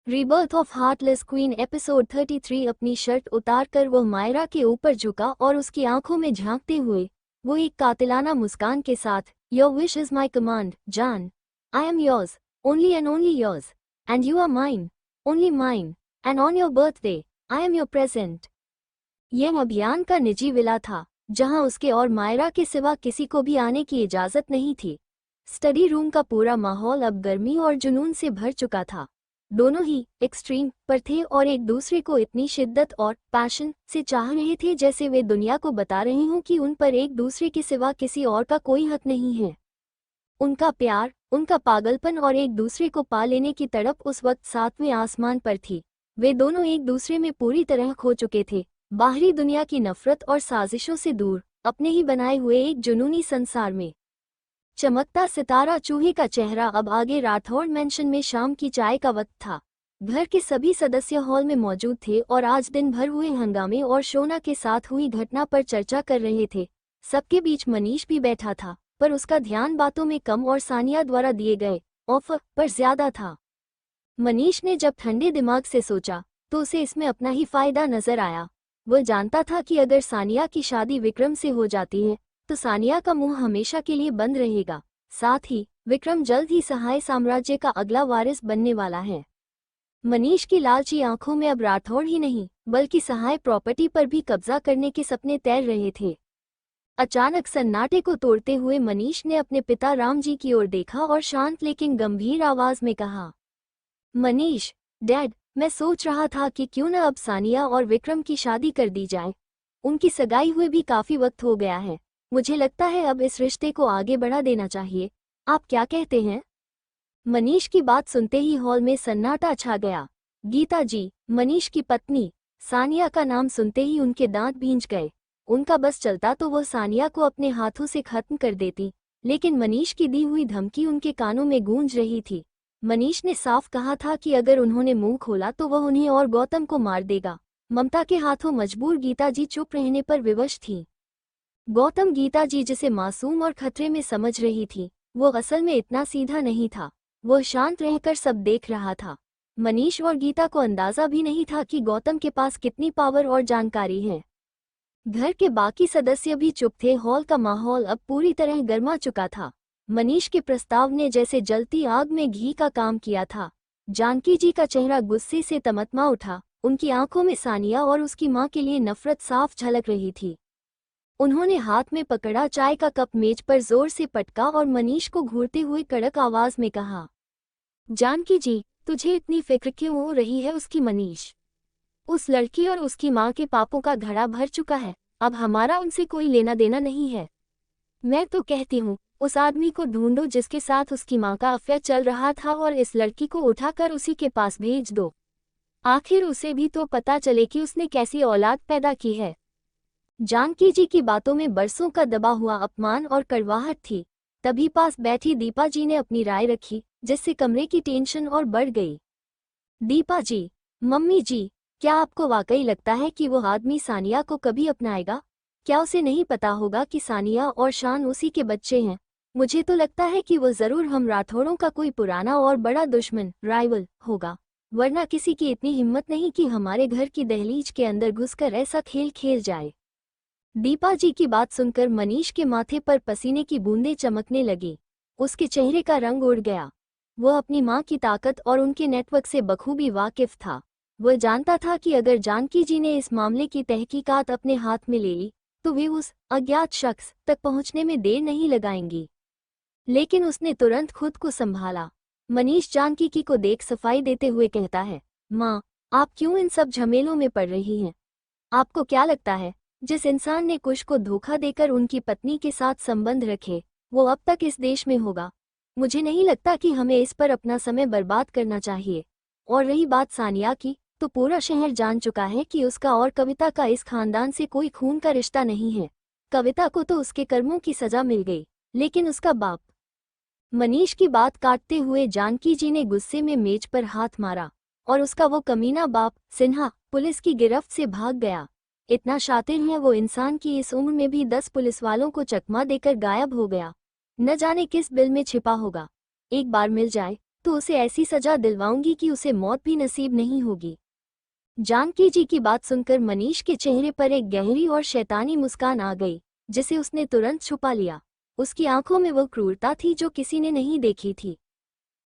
Rebirth of heartless queen episode 33। अपनी shirt उतारकर वो मायरा के ऊपर झुका और उसकी आंखों में झांकते हुए वो एक कातिलाना मुस्कान के साथ, your wish is my command जान, I am yours, only and only yours, and you are mine, only mine, and on your birthday I am your present. यह अभियान का निजी विला था जहां उसके और मायरा के सिवा किसी को भी आने की इजाजत नहीं थी। स्टडी रूम का पूरा माहौल अब गर्मी और जुनून से भर चुका था। दोनों ही एक्सट्रीम पर थे और एक दूसरे को इतनी शिद्दत और पैशन से चाह रहे थे जैसे वे दुनिया को बता रहे हों कि उन पर एक दूसरे के सिवा किसी और का कोई हक नहीं है। उनका प्यार, उनका पागलपन और एक दूसरे को पा लेने की तड़प उस वक्त सातवें आसमान पर थी। वे दोनों एक दूसरे में पूरी तरह खो चुके थे, बाहरी दुनिया की नफरत और साजिशों से दूर, अपने ही बनाए हुए एक जुनूनी संसार में। चमकता सितारा चूहे का चेहरा। अब आगे राठौड़ मेंशन में शाम की चाय का वक्त था। घर के सभी सदस्य हॉल में मौजूद थे और आज दिन भर हुए हंगामे और शोना के साथ हुई घटना पर चर्चा कर रहे थे। सबके बीच मनीष भी बैठा था, पर उसका ध्यान बातों में कम और सानिया द्वारा दिए गए ऑफर पर ज्यादा था। मनीष ने जब ठंडे दिमाग से सोचा तो उसे इसमें अपना ही फायदा नजर आया। वह जानता था कि अगर सानिया की शादी विक्रम से हो जाती है तो सानिया का मुंह हमेशा के लिए बंद रहेगा। साथ ही विक्रम जल्द ही सहाय साम्राज्य का अगला वारिस बनने वाला है। मनीष की लालची आंखों में अब राठौड़ ही नहीं बल्कि सहाय प्रॉपर्टी पर भी कब्जा करने के सपने तैर रहे थे। अचानक सन्नाटे को तोड़ते हुए मनीष ने अपने पिता राम जी की ओर देखा और शांत लेकिन गंभीर आवाज में कहा, मनीष, डैड, मैं सोच रहा था कि क्यों न अब सानिया और विक्रम की शादी कर दी जाए। उनकी सगाई हुए भी काफी वक्त हो गया है। मुझे लगता है अब इस रिश्ते को आगे बढ़ा देना चाहिए। आप क्या कहते हैं? मनीष की बात सुनते ही हॉल में सन्नाटा छा गया। गीता जी, मनीष की पत्नी, सानिया का नाम सुनते ही उनके दांत भींच गए। उनका बस चलता तो वह सानिया को अपने हाथों से खत्म कर देती, लेकिन मनीष की दी हुई धमकी उनके कानों में गूंज रही थी। मनीष ने साफ कहा था कि अगर उन्होंने मुंह खोला तो वह उन्हें और गौतम को मार देगा। ममता के हाथों मजबूर गीता जी चुप रहने पर विवश थीं। गौतम गीता जी जिसे मासूम और खतरे में समझ रही थी, वो असल में इतना सीधा नहीं था। वह शांत रहकर सब देख रहा था। मनीष और गीता को अंदाजा भी नहीं था कि गौतम के पास कितनी पावर और जानकारी है। घर के बाकी सदस्य भी चुप थे। हॉल का माहौल अब पूरी तरह गर्मा चुका था। मनीष के प्रस्ताव ने जैसे जलती आग में घी का काम किया था। जानकी जी का चेहरा गुस्से से तमतमा उठा। उनकी आंखों में सानिया और उसकी मां के लिए नफरत साफ झलक रही थी। उन्होंने हाथ में पकड़ा चाय का कप मेज पर जोर से पटका और मनीष को घूरते हुए कड़क आवाज में कहा, जानकी जी, तुझे इतनी फिक्र क्यों हो रही है उसकी? मनीष, उस लड़की और उसकी माँ के पापों का घड़ा भर चुका है। अब हमारा उनसे कोई लेना देना नहीं है। मैं तो कहती हूँ उस आदमी को ढूंढो जिसके साथ उसकी माँ का अफेयर चल रहा था और इस लड़की को उठाकर उसी के पास भेज दो। आखिर उसे भी तो पता चले कि उसने कैसी औलाद पैदा की है। जानकी जी की बातों में बरसों का दबा हुआ अपमान और कड़वाहट थी। तभी पास बैठी दीपा जी ने अपनी राय रखी, जिससे कमरे की टेंशन और बढ़ गई। दीपा जी, मम्मी जी, क्या आपको वाकई लगता है कि वो आदमी सानिया को कभी अपनाएगा? क्या उसे नहीं पता होगा कि सानिया और शान उसी के बच्चे हैं? मुझे तो लगता है कि वो जरूर हम राठौड़ों का कोई पुराना और बड़ा दुश्मन, राइवल होगा, वरना किसी की इतनी हिम्मत नहीं कि हमारे घर की दहलीज के अंदर घुसकर ऐसा खेल खेल जाए। दीपा जी की बात सुनकर मनीष के माथे पर पसीने की बूंदें चमकने लगी। उसके चेहरे का रंग उड़ गया। वह अपनी मां की ताकत और उनके नेटवर्क से बखूबी वाकिफ था। वह जानता था कि अगर जानकी जी ने इस मामले की तहकीकात अपने हाथ में ले ली तो वे उस अज्ञात शख्स तक पहुंचने में देर नहीं लगाएंगी। लेकिन उसने तुरंत खुद को संभाला। मनीष जानकी की को देख सफाई देते हुए कहता है, माँ, आप क्यों इन सब झमेलों में पड़ रही हैं? आपको क्या लगता है जिस इंसान ने कुश को धोखा देकर उनकी पत्नी के साथ संबंध रखे वो अब तक इस देश में होगा? मुझे नहीं लगता कि हमें इस पर अपना समय बर्बाद करना चाहिए। और रही बात सानिया की, तो पूरा शहर जान चुका है कि उसका और कविता का इस खानदान से कोई खून का रिश्ता नहीं है। कविता को तो उसके कर्मों की सजा मिल गई, लेकिन उसका बाप। मनीष की बात काटते हुए जानकी जी ने गुस्से में मेज पर हाथ मारा। और उसका वो कमीना बाप सिन्हा पुलिस की गिरफ्त से भाग गया। इतना शातिर है वो इंसान की इस उम्र में भी 10 पुलिस वालों को चकमा देकर गायब हो गया। न जाने किस बिल में छिपा होगा। एक बार मिल जाए तो उसे ऐसी सजा दिलवाऊंगी कि उसे मौत भी नसीब नहीं होगी। जानकी जी की बात सुनकर मनीष के चेहरे पर एक गहरी और शैतानी मुस्कान आ गई, जिसे उसने तुरंत छुपा लिया। उसकी आंखों में वो क्रूरता थी जो किसी ने नहीं देखी थी।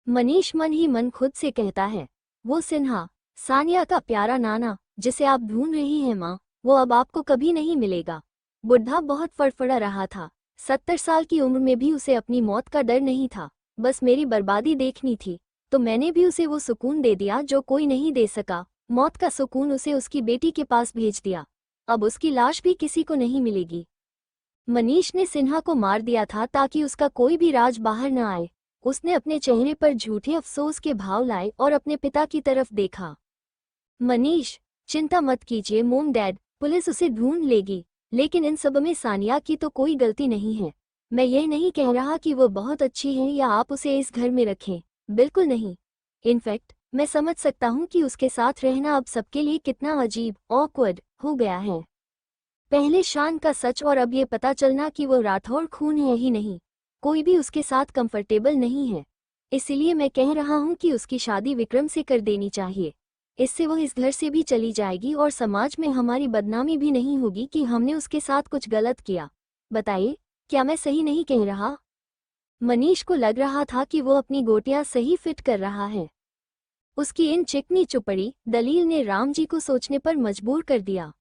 मनीष मन ही मन खुद से कहता है, वो सिन्हा, सानिया का प्यारा नाना, जिसे आप ढूंढ रही हैं माँ, वो अब आपको कभी नहीं मिलेगा। बुढ़ा बहुत फड़फड़ा रहा था। 70 साल की उम्र में भी उसे अपनी मौत का डर नहीं था। बस मेरी बर्बादी देखनी थी, तो मैंने भी उसे वो सुकून दे दिया जो कोई नहीं दे सका। मौत का सुकून उसे उसकी बेटी के पास भेज दिया। अब उसकी लाश भी किसी को नहीं मिलेगी। मनीष ने सिन्हा को मार दिया था ताकि उसका कोई भी राज बाहर न आए। उसने अपने चेहरे पर झूठे अफसोस के भाव लाए और अपने पिता की तरफ देखा। मनीष, चिंता मत कीजिए मोम डैड, पुलिस उसे ढूंढ लेगी। लेकिन इन सब में सानिया की तो कोई गलती नहीं है। मैं यह नहीं कह रहा कि वो बहुत अच्छी है या आप उसे इस घर में रखें, बिल्कुल नहीं। इनफैक्ट मैं समझ सकता हूँ कि उसके साथ रहना अब सबके लिए कितना अजीब, ऑकवर्ड हो गया है। पहले शान का सच और अब ये पता चलना कि वो राठौड़ खून है ही नहीं। कोई भी उसके साथ कंफर्टेबल नहीं है। इसलिए मैं कह रहा हूँ कि उसकी शादी विक्रम से कर देनी चाहिए। इससे वो इस घर से भी चली जाएगी और समाज में हमारी बदनामी भी नहीं होगी कि हमने उसके साथ कुछ गलत किया। बताइए, क्या मैं सही नहीं कह रहा? मनीष को लग रहा था कि वो अपनी गोटियां सही फिट कर रहा है। उसकी इन चिकनी चुपड़ी दलील ने राम जी को सोचने पर मजबूर कर दिया।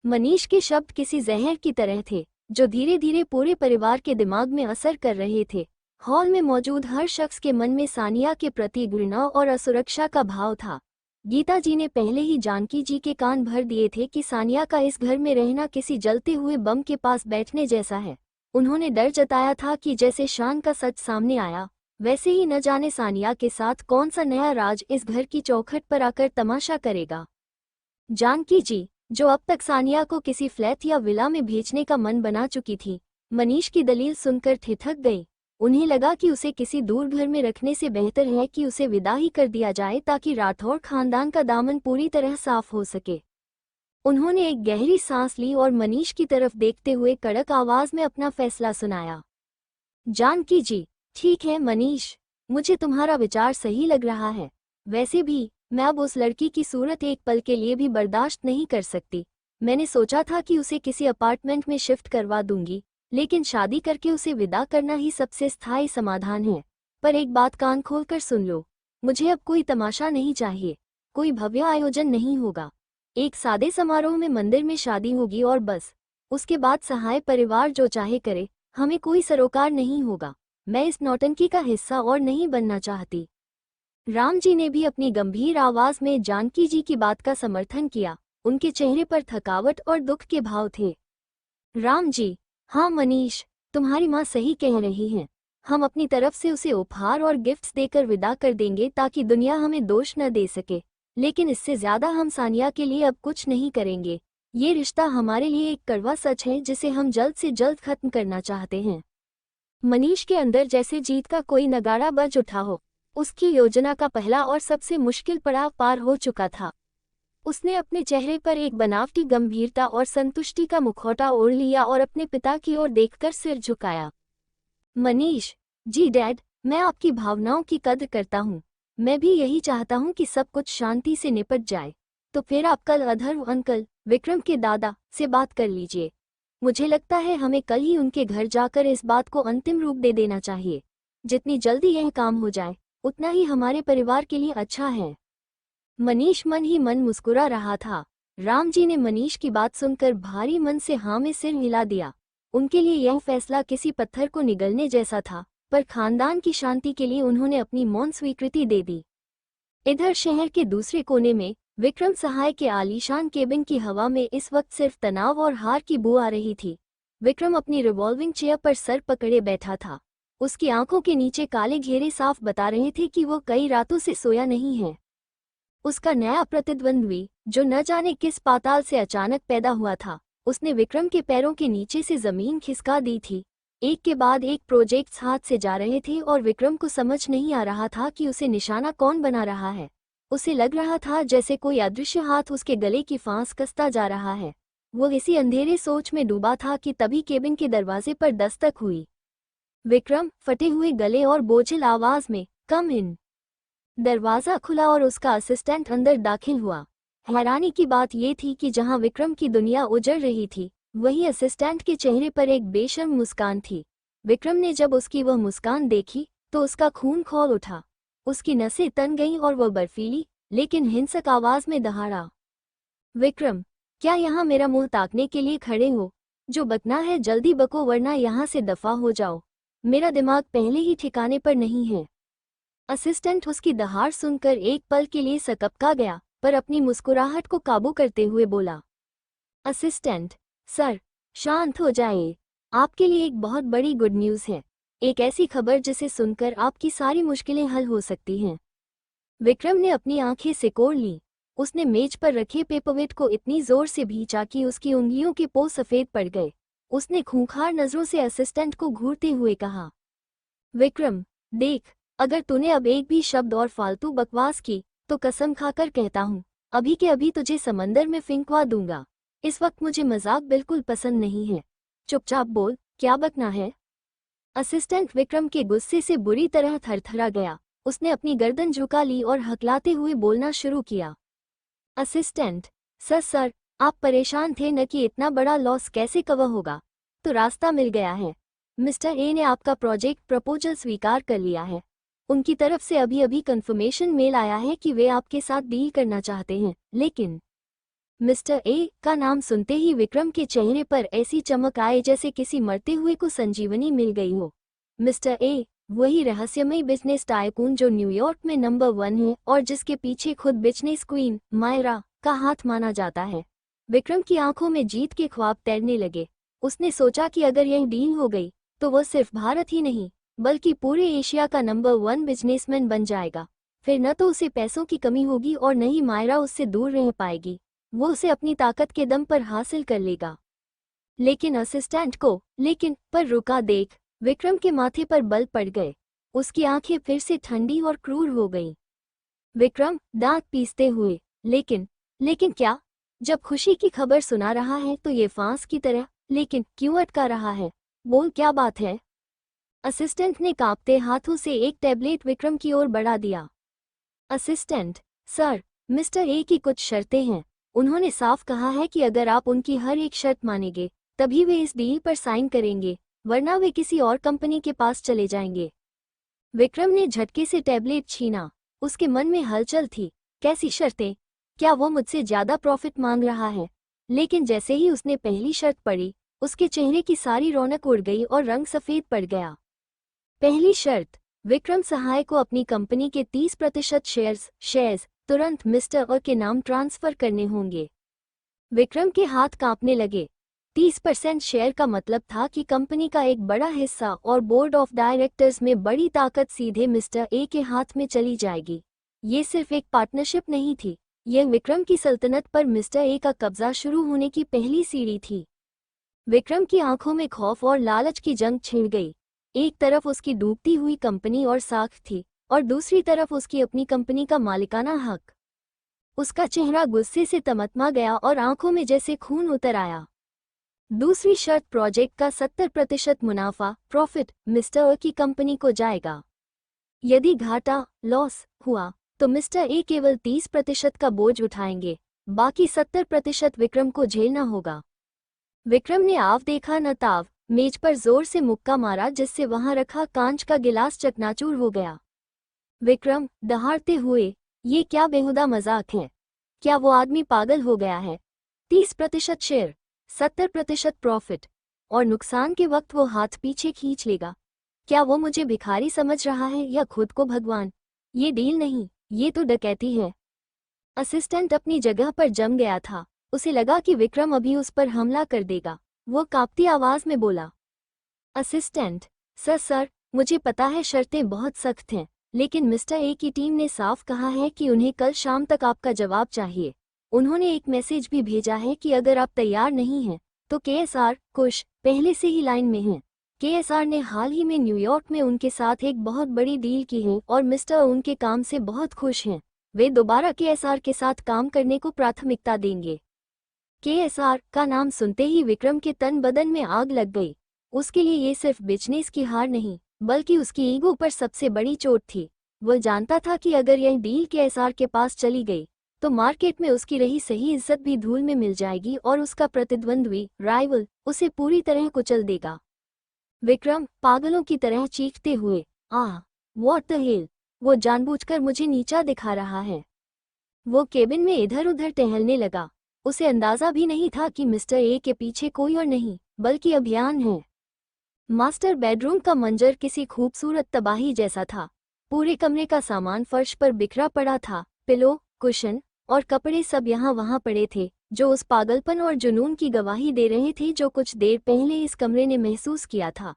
मनीष के शब्द किसी जहर की तरह थे, जो धीरे धीरे पूरे परिवार के दिमाग में असर कर रहे थे। हॉल में मौजूद हर शख्स के मन में सानिया के प्रति घृणा और असुरक्षा का भाव था। गीता जी ने पहले ही जानकी जी के कान भर दिए थे कि सानिया का इस घर में रहना किसी जलते हुए बम के पास बैठने जैसा है। उन्होंने डर जताया था कि जैसे शान का सच सामने आया, वैसे ही न जाने सानिया के साथ कौन सा नया राज इस घर की चौखट पर आकर तमाशा करेगा। जानकी जी, जो अब तक सानिया को किसी फ्लैट या विला में भेजने का मन बना चुकी थी, मनीष की दलील सुनकर ठिठक गई। उन्हें लगा कि उसे किसी दूर घर में रखने से बेहतर है कि उसे विदा ही कर दिया जाए ताकि राठौड़ खानदान का दामन पूरी तरह साफ हो सके। उन्होंने एक गहरी सांस ली और मनीष की तरफ देखते हुए कड़क आवाज में अपना फैसला सुनाया। जानकी जी, ठीक है मनीष, मुझे तुम्हारा विचार सही लग रहा है। वैसे भी मैं अब उस लड़की की सूरत एक पल के लिए भी बर्दाश्त नहीं कर सकती। मैंने सोचा था कि उसे किसी अपार्टमेंट में शिफ्ट करवा दूंगी, लेकिन शादी करके उसे विदा करना ही सबसे स्थायी समाधान है। पर एक बात कान खोलकर सुन लो, मुझे अब कोई तमाशा नहीं चाहिए। कोई भव्य आयोजन नहीं होगा। एक सादे समारोह में मंदिर में शादी होगी और बस। उसके बाद सहाय परिवार जो चाहे करे, हमें कोई सरोकार नहीं होगा। मैं इस नौटंकी का हिस्सा और नहीं बनना चाहती। राम जी ने भी अपनी गंभीर आवाज में जानकी जी की बात का समर्थन किया। उनके चेहरे पर थकावट और दुख के भाव थे। राम जी, हाँ मनीष, तुम्हारी माँ सही कह रही हैं। हम अपनी तरफ से उसे उपहार और गिफ्ट्स देकर विदा कर देंगे ताकि दुनिया हमें दोष न दे सके। लेकिन इससे ज्यादा हम सानिया के लिए अब कुछ नहीं करेंगे। ये रिश्ता हमारे लिए एक कड़वा सच है जिसे हम जल्द से जल्द खत्म करना चाहते हैं। मनीष के अंदर जैसे जीत का कोई नगाड़ा बज उठा हो। उसकी योजना का पहला और सबसे मुश्किल पड़ाव पार हो चुका था। उसने अपने चेहरे पर एक बनावटी गंभीरता और संतुष्टि का मुखौटा ओढ़ लिया और अपने पिता की ओर देखकर सिर झुकाया। मनीष जी डैड, मैं आपकी भावनाओं की कद्र करता हूँ। मैं भी यही चाहता हूँ कि सब कुछ शांति से निपट जाए। तो फिर आप कल अधर्व अंकल, विक्रम के दादा, से बात कर लीजिए। मुझे लगता है हमें कल ही उनके घर जाकर इस बात को अंतिम रूप दे देना चाहिए। जितनी जल्दी यह काम हो जाए, उतना ही हमारे परिवार के लिए अच्छा है। मनीष मन ही मन मुस्कुरा रहा था। राम जी ने मनीष की बात सुनकर भारी मन से हाँ में सिर हिला दिया। उनके लिए यह फैसला किसी पत्थर को निगलने जैसा था, पर खानदान की शांति के लिए उन्होंने अपनी मौन स्वीकृति दे दी। इधर शहर के दूसरे कोने में विक्रम सहाय के आलीशान केबिन की हवा में इस वक्त सिर्फ तनाव और हार की बू आ रही थी। विक्रम अपनी रिवॉल्विंग चेयर पर सर पकड़े बैठा था। उसकी आंखों के नीचे काले घेरे साफ बता रहे थे कि वो कई रातों से सोया नहीं है। उसका नया प्रतिद्वंद्वी, जो न जाने किस पाताल से अचानक पैदा हुआ था, उसने विक्रम के पैरों के नीचे से जमीन खिसका दी थी। एक के बाद एक प्रोजेक्ट्स हाथ से जा रहे थे और विक्रम को समझ नहीं आ रहा था कि उसे निशाना कौन बना रहा है। उसे लग रहा था जैसे कोई अदृश्य हाथ उसके गले की फांस कसता जा रहा है। वो इसी अंधेरे सोच में डूबा था कि तभी केबिन के दरवाजे पर दस्तक हुई। विक्रम फटे हुए गले और बोझिल आवाज में, कम इन। दरवाजा खुला और उसका असिस्टेंट अंदर दाखिल हुआ। हैरानी की बात यह थी कि जहां विक्रम की दुनिया उजड़ रही थी, वहीं असिस्टेंट के चेहरे पर एक बेशर्म मुस्कान थी। विक्रम ने जब उसकी वह मुस्कान देखी तो उसका खून खौल उठा। उसकी नसें तन गईं और वह बर्फीली लेकिन हिंसक आवाज में दहाड़ा, विक्रम, क्या यहाँ मेरा मुंह ताकने के लिए खड़े हो? जो बकना है जल्दी बको वरना यहाँ से दफा हो जाओ। मेरा दिमाग पहले ही ठिकाने पर नहीं है। असिस्टेंट उसकी दहाड़ सुनकर एक पल के लिए सकपका गया, पर अपनी मुस्कुराहट को काबू करते हुए बोला, असिस्टेंट सर, शांत हो जाइए। आपके लिए एक बहुत बड़ी गुड न्यूज़ है। एक ऐसी खबर जिसे सुनकर आपकी सारी मुश्किलें हल हो सकती हैं। विक्रम ने अपनी आंखें सिकोड़ लीं। उसने मेज पर रखे पेपरवेट को इतनी जोर से भींचा कि उसकी उंगलियों के पों सफेद पड़ गए। उसने खूंखार नजरों से असिस्टेंट को घूरते हुए कहा, विक्रम, देख, अगर तूने अब एक भी शब्द और फालतू बकवास की तो कसम खाकर कहता हूँ, अभी के अभी तुझे समंदर में फेंकवा दूंगा। इस वक्त मुझे मजाक बिल्कुल पसंद नहीं है। चुपचाप बोल, क्या बकना है? असिस्टेंट विक्रम के गुस्से से बुरी तरह थरथरा गया। उसने अपनी गर्दन झुका ली और हकलाते हुए बोलना शुरू किया, असिस्टेंट सर, आप परेशान थे न कि इतना बड़ा लॉस कैसे कवर होगा, तो रास्ता मिल गया है। मिस्टर ए ने आपका प्रोजेक्ट प्रपोजल स्वीकार कर लिया है। उनकी तरफ से अभी अभी कंफर्मेशन मेल आया है कि वे आपके साथ डील करना चाहते हैं। लेकिन मिस्टर ए का नाम सुनते ही विक्रम के चेहरे पर ऐसी चमक आए जैसे किसी मरते हुए को संजीवनी मिल गई हो। मिस्टर ए, वही रहस्यमयी बिजनेस टाइकून जो न्यूयॉर्क में नंबर 1 है और जिसके पीछे खुद बिजनेस क्वीन मायरा का हाथ माना जाता है। विक्रम की आंखों में जीत के ख्वाब तैरने लगे। उसने सोचा कि अगर यह डील हो गई तो वह सिर्फ भारत ही नहीं बल्कि पूरे एशिया का नंबर 1 बिजनेसमैन बन जाएगा। फिर न तो उसे पैसों की कमी होगी और न ही मायरा उससे दूर रह पाएगी। वो उसे अपनी ताकत के दम पर हासिल कर लेगा। लेकिन असिस्टेंट को पर रुका देख विक्रम के माथे पर बल पड़ गए। उसकी आंखें फिर से ठंडी और क्रूर हो गईं। विक्रम दांत पीसते हुए, लेकिन क्या? जब खुशी की खबर सुना रहा है तो ये फांस की तरह, लेकिन क्यों अटका रहा है? बोल, क्या बात है? असिस्टेंट ने कांपते हाथों से एक टैबलेट विक्रम की ओर बढ़ा दिया। असिस्टेंट सर, मिस्टर ए की कुछ शर्तें हैं। उन्होंने साफ कहा है कि अगर आप उनकी हर एक शर्त मानेंगे तभी वे इस डील पर साइन करेंगे, वरना वे किसी और कंपनी के पास चले जाएंगे। विक्रम ने झटके से टैबलेट छीना। उसके मन में हलचल थी। कैसी शर्तें? क्या वो मुझसे ज्यादा प्रॉफिट मांग रहा है? लेकिन जैसे ही उसने पहली शर्त पढ़ी, उसके चेहरे की सारी रौनक उड़ गई और रंग सफेद पड़ गया। पहली शर्त, विक्रम सहाय को अपनी कंपनी के 30% शेयर्स तुरंत मिस्टर और के नाम ट्रांसफर करने होंगे। विक्रम के हाथ कांपने लगे। 30% शेयर का मतलब था कि कंपनी का एक बड़ा हिस्सा और बोर्ड ऑफ डायरेक्टर्स में बड़ी ताकत सीधे मिस्टर ए के हाथ में चली जाएगी। ये सिर्फ एक पार्टनरशिप नहीं थी, यह विक्रम की सल्तनत पर मिस्टर ए का कब्जा शुरू होने की पहली सीढ़ी थी। विक्रम की आंखों में खौफ और लालच की जंग छिड़ गई। एक तरफ उसकी डूबती हुई कंपनी और साख थी और दूसरी तरफ उसकी अपनी कंपनी का मालिकाना हक। उसका चेहरा गुस्से से तमतमा गया और आंखों में जैसे खून उतर आया। दूसरी शर्त, प्रोजेक्ट का 70% मुनाफा प्रॉफिट मिस्टर ए की कंपनी को जाएगा। यदि घाटा लॉस हुआ तो मिस्टर ए केवल 30% का बोझ उठाएंगे, बाकी 70% विक्रम को झेलना होगा। विक्रम ने आव देखा न ताव, मेज पर जोर से मुक्का मारा जिससे वहां रखा कांच का गिलास चकनाचूर हो गया। विक्रम दहाड़ते हुए, ये क्या बेहुदा मजाक है? क्या वो आदमी पागल हो गया है? 30% शेयर, 70% प्रॉफिट और नुकसान के वक्त वो हाथ पीछे खींच लेगा। क्या वो मुझे भिखारी समझ रहा है या खुद को भगवान? ये डील नहीं, ये तो डकैती है। असिस्टेंट अपनी जगह पर जम गया था। उसे लगा कि विक्रम अभी उस पर हमला कर देगा। वो कांपती आवाज में बोला, असिस्टेंट सर, मुझे पता है शर्तें बहुत सख्त हैं, लेकिन मिस्टर ए की टीम ने साफ कहा है कि उन्हें कल शाम तक आपका जवाब चाहिए। उन्होंने एक मैसेज भी भेजा है कि अगर आप तैयार नहीं हैं तो केएसआर कुश पहले से ही लाइन में हैं। केएसआर ने हाल ही में न्यूयॉर्क में उनके साथ एक बहुत बड़ी डील की है और मिस्टर उनके काम से बहुत खुश हैं। वे दोबारा केएसआर के साथ काम करने को प्राथमिकता देंगे। केएसआर का नाम सुनते ही विक्रम के तन बदन में आग लग गई। उसके लिए ये सिर्फ बिजनेस की हार नहीं बल्कि उसकी ईगो पर सबसे बड़ी चोट थी। वह जानता था कि अगर यह डील केएसआर के पास चली गई तो मार्केट में उसकी रही सही इज्जत भी धूल में मिल जाएगी और उसका प्रतिद्वंद्वी राइवल उसे पूरी तरह कुचल देगा। विक्रम पागलों की तरह चीखते हुए, आह व्हाट द हेल, वो जानबूझकर मुझे नीचा दिखा रहा है। वो केबिन में इधर उधर टहलने लगा। उसे अंदाजा भी नहीं था कि मिस्टर ए के पीछे कोई और नहीं बल्कि अभियान है। मास्टर बेडरूम का मंजर किसी खूबसूरत तबाही जैसा था। पूरे कमरे का सामान फर्श पर बिखरा पड़ा था। पिलो, कुशन और कपड़े सब यहाँ वहाँ पड़े थे, जो उस पागलपन और जुनून की गवाही दे रहे थे जो कुछ देर पहले इस कमरे ने महसूस किया था।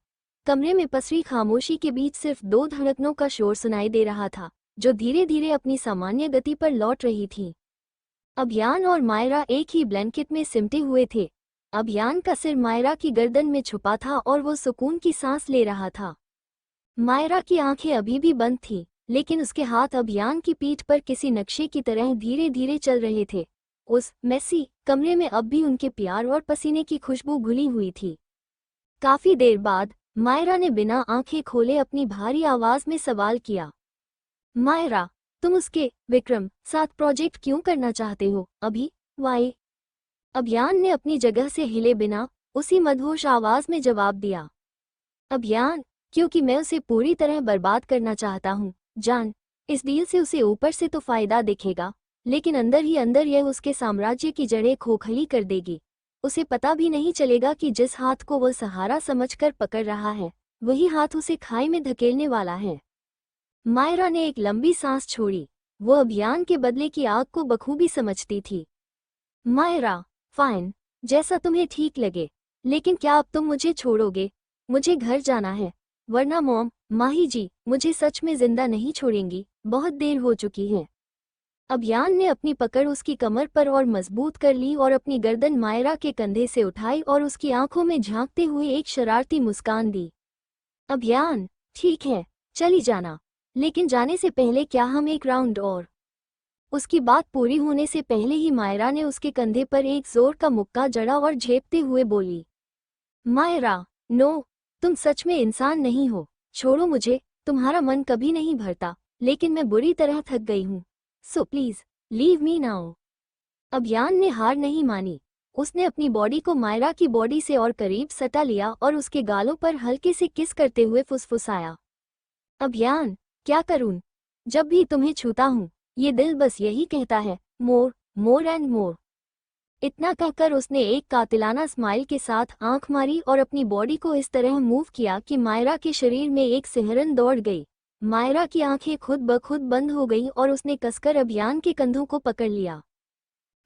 कमरे में पसरी खामोशी के बीच सिर्फ दो धड़कनों का शोर सुनाई दे रहा था, जो धीरे धीरे अपनी सामान्य गति पर लौट रही थी। अभियान और मायरा एक ही ब्लैंकेट में सिमटे हुए थे। अभियान का सिर मायरा की गर्दन में छुपा था और वो सुकून की सांस ले रहा था। मायरा की आंखें अभी भी बंद थीं, लेकिन उसके हाथ अभियान की पीठ पर किसी नक्शे की तरह धीरे धीरे चल रहे थे। उस मैसी कमरे में अब भी उनके प्यार और पसीने की खुशबू घुली हुई थी। काफी देर बाद मायरा ने बिना आंखें खोले अपनी भारी आवाज में सवाल किया, मायरा, तुम उसके विक्रम साथ प्रोजेक्ट क्यों करना चाहते हो अभी? वाई? अभियान ने अपनी जगह से हिले बिना उसी मदहोश आवाज में जवाब दिया, अभियान, क्योंकि मैं उसे पूरी तरह बर्बाद करना चाहता हूँ। जान, इस डील से उसे ऊपर से तो फायदा दिखेगा, लेकिन अंदर ही अंदर यह उसके साम्राज्य की जड़ें खोखली कर देगी। उसे पता भी नहीं चलेगा कि जिस हाथ को वह सहारा समझकर पकड़ रहा है, वही हाथ उसे खाई में धकेलने वाला है। मायरा ने एक लंबी सांस छोड़ी। वो अभियान के बदले की आग को बखूबी समझती थी। मायरा, फाइन, जैसा तुम्हें ठीक लगे, लेकिन क्या अब तुम मुझे छोड़ोगे? मुझे घर जाना है, वरना मॉम, माही जी मुझे सच में जिंदा नहीं छोड़ेंगी। बहुत देर हो चुकी है। अभियान ने अपनी पकड़ उसकी कमर पर और मजबूत कर ली और अपनी गर्दन मायरा के कंधे से उठाई और उसकी आंखों में झांकते हुए एक शरारती मुस्कान दी। अभियान, ठीक है, चली जाना, लेकिन जाने से पहले क्या हम एक राउंड और? उसकी बात पूरी होने से पहले ही मायरा ने उसके कंधे पर एक जोर का मुक्का जड़ा और झेपते हुए बोली, मायरा, नो, तुम सच में इंसान नहीं हो। छोड़ो मुझे, तुम्हारा मन कभी नहीं भरता, लेकिन मैं बुरी तरह थक गई हूँ। So please leave me now. अभियान ने हार नहीं मानी। उसने अपनी बॉडी को मायरा की बॉडी से और करीब सटा लिया और उसके गालों पर हल्के से किस करते हुए फुसफुसाया, अभियान, क्या करूं? जब भी तुम्हें छूता हूं, ये दिल बस यही कहता है, मोर, मोर एंड मोर। इतना कहकर उसने एक कातिलाना स्माइल के साथ आंख मारी और अपनी बॉडी को इस तरह मूव किया कि मायरा के शरीर में एक सिहरन दौड़ गई। मायरा की आंखें खुद ब खुद बंद हो गईं और उसने कसकर अभियान के कंधों को पकड़ लिया।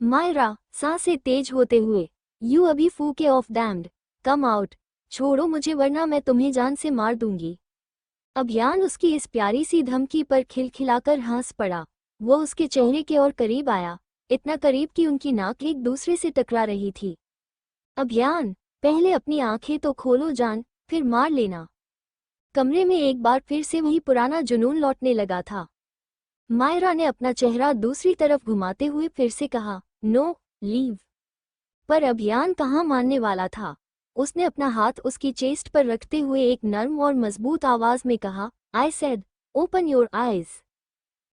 मायरा, सांसें तेज होते हुए, यू अभी फूके ऑफ डैम्ड, कम आउट, छोड़ो मुझे वरना मैं तुम्हें जान से मार दूंगी। अभियान उसकी इस प्यारी सी धमकी पर खिलखिलाकर हंस पड़ा। वो उसके चेहरे के और करीब आया, इतना करीब कि उनकी नाक एक दूसरे से टकरा रही थी। अभियान, पहले अपनी आंखें तो खोलो जान, फिर मार लेना। कमरे में एक बार फिर से वही पुराना जुनून लौटने लगा था। मायरा ने अपना चेहरा दूसरी तरफ घुमाते हुए फिर से कहा, नो, लीव। पर अभियान कहाँ मानने वाला था। उसने अपना हाथ उसकी चेस्ट पर रखते हुए एक नर्म और मजबूत आवाज में कहा, I said, open your eyes.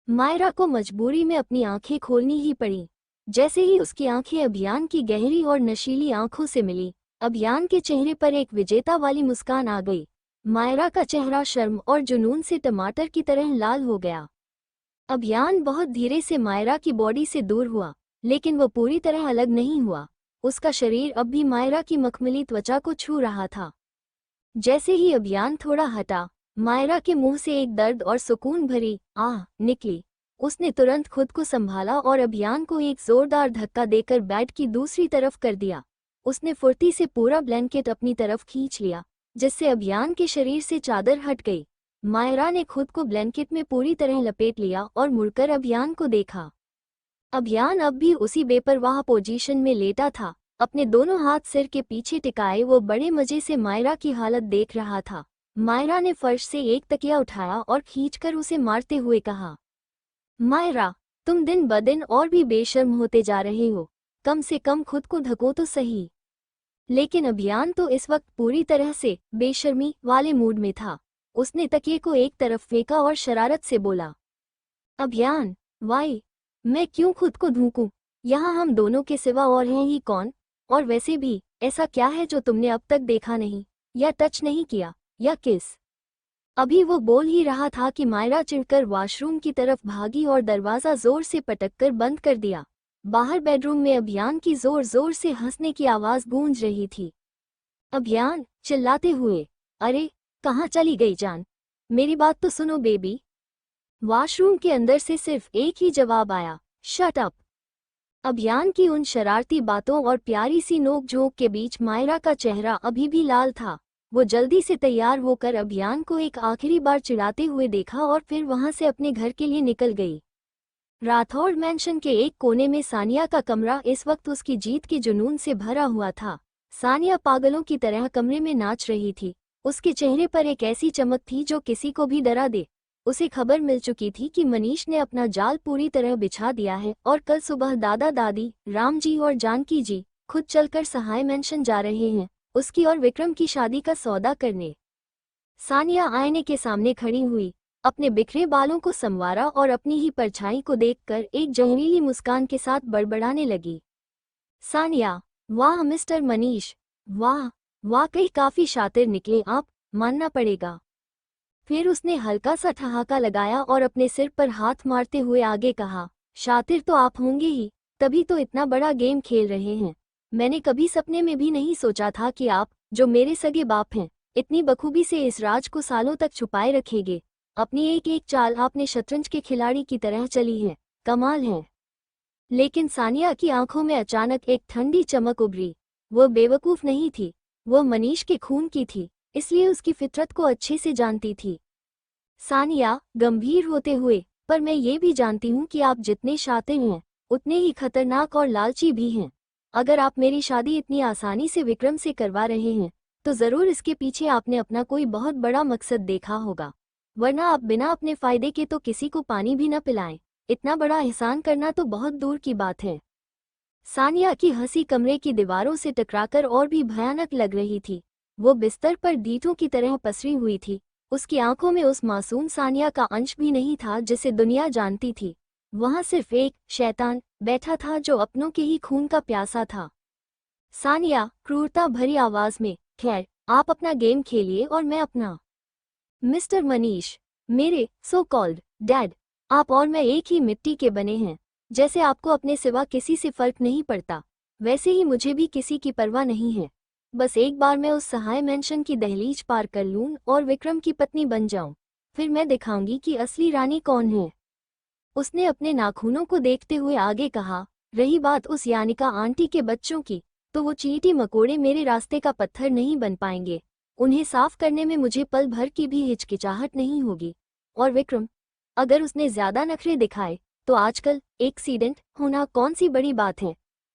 Myra को मजबूरी में अपनी आंखें खोलनी ही पड़ी। जैसे ही उसकी आंखें अभियान की गहरी और नशीली आंखों से मिली, अभियान के चेहरे पर एक विजेता वाली मुस्कान आ गई। मायरा का चेहरा शर्म और जुनून से टमाटर की तरह लाल हो गया। अभियान बहुत धीरे से मायरा की बॉडी से दूर हुआ, लेकिन वह पूरी तरह अलग नहीं हुआ। उसका शरीर अब भी मायरा की मखमली त्वचा को छू रहा था। जैसे ही अभियान थोड़ा हटा, मायरा के मुंह से एक दर्द और सुकून भरी आह निकली। उसने तुरंत खुद को संभाला और अभियान को एक जोरदार धक्का देकर बेड की दूसरी तरफ कर दिया। उसने फुर्ती से पूरा ब्लैंकेट अपनी तरफ खींच लिया, जिससे अभियान के शरीर से चादर हट गई। मायरा ने खुद को ब्लैंकेट में पूरी तरह लपेट लिया और मुड़कर अभियान को देखा। अभियान अब भी उसी बेपरवाह पोजीशन में लेटा था, अपने दोनों हाथ सिर के पीछे टिकाए वो बड़े मजे से मायरा की हालत देख रहा था। मायरा ने फर्श से एक तकिया उठाया और खींचकर उसे मारते हुए कहा, मायरा, तुम दिन ब दिन और भी बेशर्म होते जा रहे हो, कम से कम खुद को ढको तो सही। लेकिन अभियान तो इस वक्त पूरी तरह से बेशर्मी वाले मूड में था। उसने तकिए को एक तरफ फेंका और शरारत से बोला, अभियान, वाई, मैं क्यों खुद को धूकूं? यहाँ हम दोनों के सिवा और हैं ही कौन? और वैसे भी ऐसा क्या है जो तुमने अब तक देखा नहीं, या टच नहीं किया, या किस? अभी वो बोल ही रहा था कि मायरा चिढ़कर वॉशरूम की तरफ भागी और दरवाजा जोर से पटककर बंद कर दिया। बाहर बेडरूम में अभियान की जोर जोर से हंसने की आवाज गूंज रही थी। अभियान चिल्लाते हुए, अरे कहाँ चली गई जान? मेरी बात तो सुनो बेबी। वॉशरूम के अंदर से सिर्फ एक ही जवाब आया, शट अप। अभियान की उन शरारती बातों और प्यारी सी नोक-झोंक के बीच मायरा का चेहरा अभी भी लाल था। वो जल्दी से तैयार होकर अभियान को एक आखिरी बार चिढ़ाते हुए देखा और फिर वहां से अपने घर के लिए निकल गई। राठौड़ मैंशन के एक कोने में सानिया का कमरा इस वक्त उसकी जीत के जुनून से भरा हुआ था। सानिया पागलों की तरह कमरे में नाच रही थी। उसके चेहरे पर एक ऐसी चमक थी जो किसी को भी डरा दे। उसे खबर मिल चुकी थी कि मनीष ने अपना जाल पूरी तरह बिछा दिया है और कल सुबह दादा दादी, राम जी और जानकी जी खुद चलकर सहाय मैंशन जा रहे हैं उसकी और विक्रम की शादी का सौदा करने। सानिया आईने के सामने खड़ी हुई, अपने बिखरे बालों को संवारा और अपनी ही परछाई को देखकर एक जहरीली मुस्कान के साथ बड़बड़ाने लगी। सानिया, वाह मिस्टर मनीष, वाह, वाकई काफी शातिर निकले आप, मानना पड़ेगा। फिर उसने हल्का सा ठहाका लगाया और अपने सिर पर हाथ मारते हुए आगे कहा, शातिर तो आप होंगे ही, तभी तो इतना बड़ा गेम खेल रहे हैं। मैंने कभी सपने में भी नहीं सोचा था कि आप, जो मेरे सगे बाप हैं, इतनी बखूबी से इस राज को सालों तक छुपाए रखेंगे। अपनी एक एक चाल आपने शतरंज के खिलाड़ी की तरह चली है, कमाल है। लेकिन सानिया की आंखों में अचानक एक ठंडी चमक उभरी। वो बेवकूफ नहीं थी, वो मनीष के खून की थी, इसलिए उसकी फितरत को अच्छे से जानती थी। सानिया, गंभीर होते हुए, पर मैं ये भी जानती हूँ कि आप जितने शातिर हैं, उतने ही खतरनाक और लालची भी हैं। अगर आप मेरी शादी इतनी आसानी से विक्रम से करवा रहे हैं, तो जरूर इसके पीछे आपने अपना कोई बहुत बड़ा मकसद देखा होगा, वरना आप बिना अपने फायदे के तो किसी को पानी भी न पिलाएं। इतना बड़ा एहसान करना तो बहुत दूर की बात है। सानिया की हंसी कमरे की दीवारों से टकराकर और भी भयानक लग रही थी। वो बिस्तर पर दींतों की तरह पसरी हुई थी। उसकी आंखों में उस मासूम सानिया का अंश भी नहीं था जिसे दुनिया जानती थी। वहां सिर्फ एक शैतान बैठा था जो अपनों के ही खून का प्यासा था। सानिया, क्रूरता भरी आवाज में, खैर, आप अपना गेम खेलिए और मैं अपना। मिस्टर मनीष, मेरे सो कॉल्ड डैड, आप और मैं एक ही मिट्टी के बने हैं। जैसे आपको अपने सिवा किसी से फर्क नहीं पड़ता, वैसे ही मुझे भी किसी की परवाह नहीं है। बस एक बार मैं उस सहाय मैंशन की दहलीज पार कर लूं और विक्रम की पत्नी बन जाऊं, फिर मैं दिखाऊंगी कि असली रानी कौन है। उसने अपने नाखूनों को देखते हुए आगे कहा, रही बात उस यानिका आंटी के बच्चों की, तो वो चींटी मकोड़े मेरे रास्ते का पत्थर नहीं बन पाएंगे। उन्हें साफ करने में मुझे पल भर की भी हिचकिचाहट नहीं होगी। और विक्रम, अगर उसने ज्यादा नखरे दिखाए तो आजकल एक्सीडेंट होना कौन सी बड़ी बात है।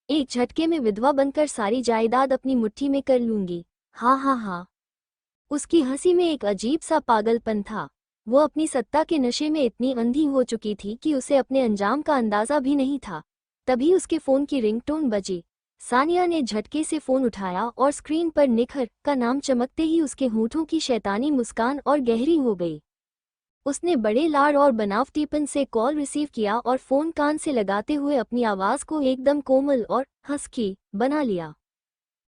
एक झटके में विधवा बनकर सारी जायदाद अपनी मुट्ठी में कर लूंगी। हाँ हाँ हाँ। उसकी हंसी में एक अजीब सा पागलपन था। वो अपनी सत्ता के नशे में इतनी अंधी हो चुकी थी कि उसे अपने अंजाम का अंदाजा भी नहीं था। तभी उसके फोन की रिंगटोन बजी। सानिया ने झटके से फोन उठाया और स्क्रीन पर निखर का नाम चमकते ही उसके होठों की शैतानी मुस्कान और गहरी हो गई। उसने बड़े लाड़ और बनावटीपन से कॉल रिसीव किया और फोन कान से लगाते हुए अपनी आवाज को एकदम कोमल और हस्की बना लिया।